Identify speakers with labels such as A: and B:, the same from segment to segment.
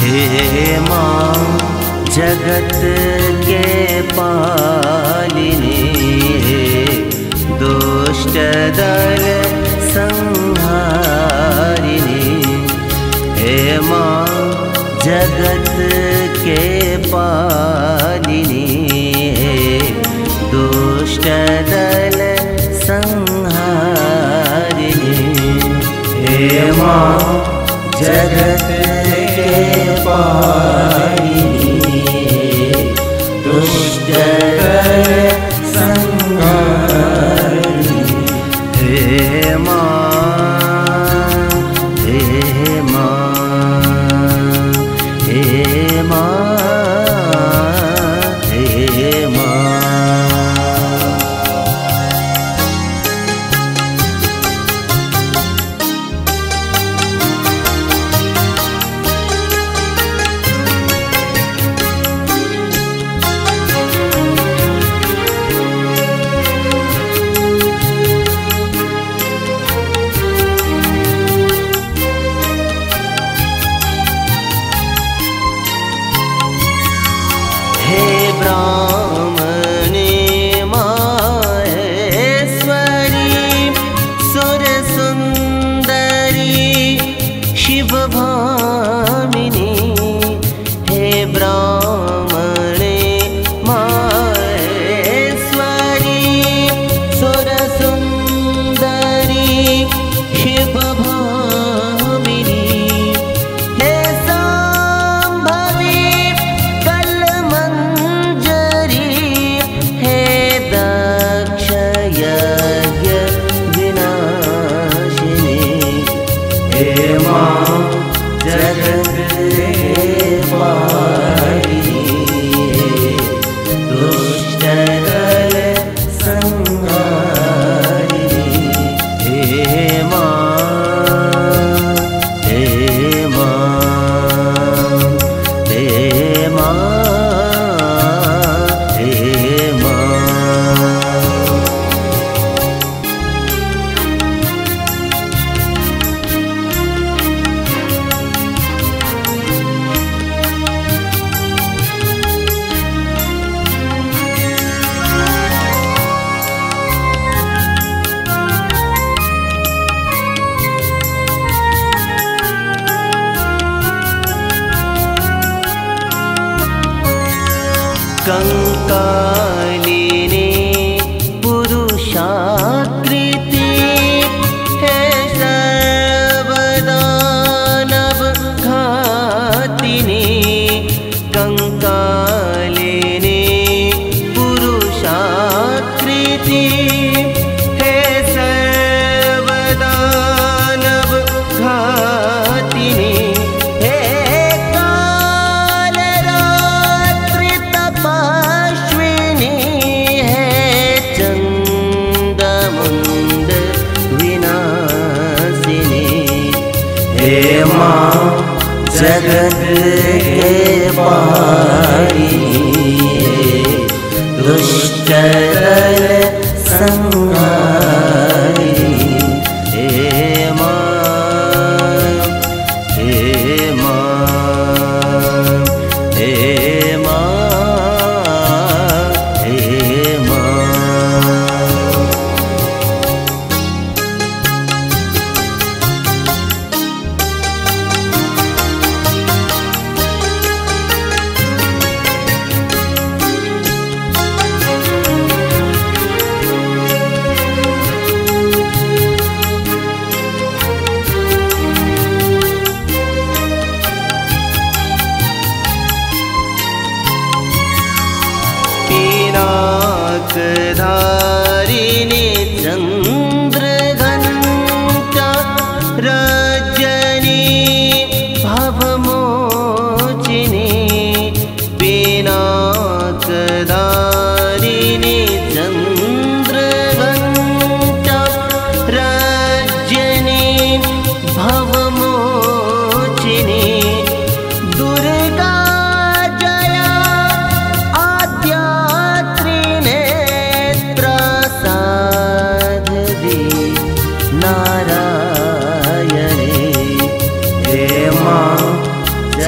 A: हे माँ जगत के पालिनी, दुष्ट दल संहारिणी। हे माँ जगत के पालिनी, दुष्ट दल संहारिणी। हे माँ जगत के पालिनी, दुष्ट दल संहारिणी। हे माँ, हे माँ, हे माँ, हे माँ। ब्राह्मणी माहेश्वरी सुर सुंदरी शिव भामिनी। हे ब्राह्मणी माहेश्वरी सुर सुंदरी शिव भामिनी। हे सांभवी हे माँ जगत के पालिनी, दुष्ट दल संहारिणी। हे माँ, हे माँ, हे माँ, हे माँ। कंकालिनी पुरुषाकृति, हे सर्वदानव घातिनी। कंकालिनी पुरुषाकृति, हे सर्वदानव घातिनी। हे माँ जगत के पालिनी, दुष्ट दल संहारिणी। हे माँ, हे माँ, हे माँ, हे माँ।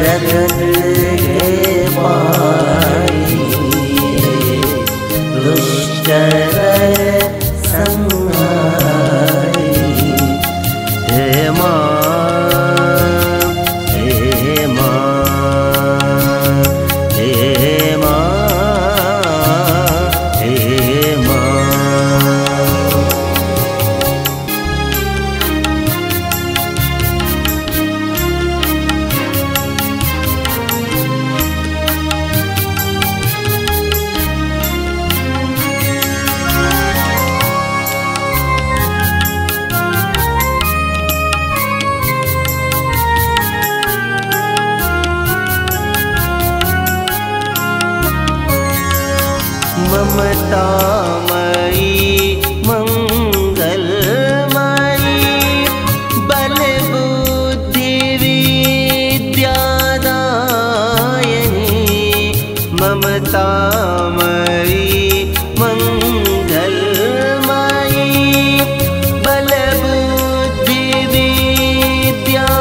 A: जगत के पाई दुष्टर संहारी। हे माँ, हे माँ, हे माँ, हे माँ। ममतामयी मंगलमयी बल बुद्धि विद्यादायिनी। ममतामयी मंगलमयी बल बुद्धि विद्यादायिनी।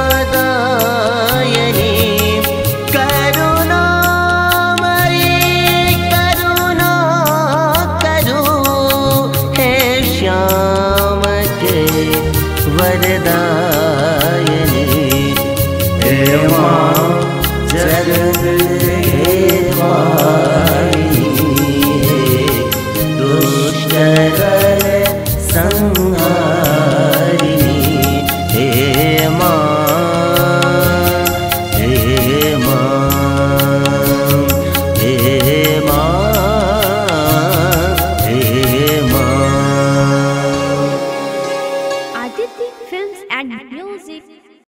A: वरदायिनी। हे माँ,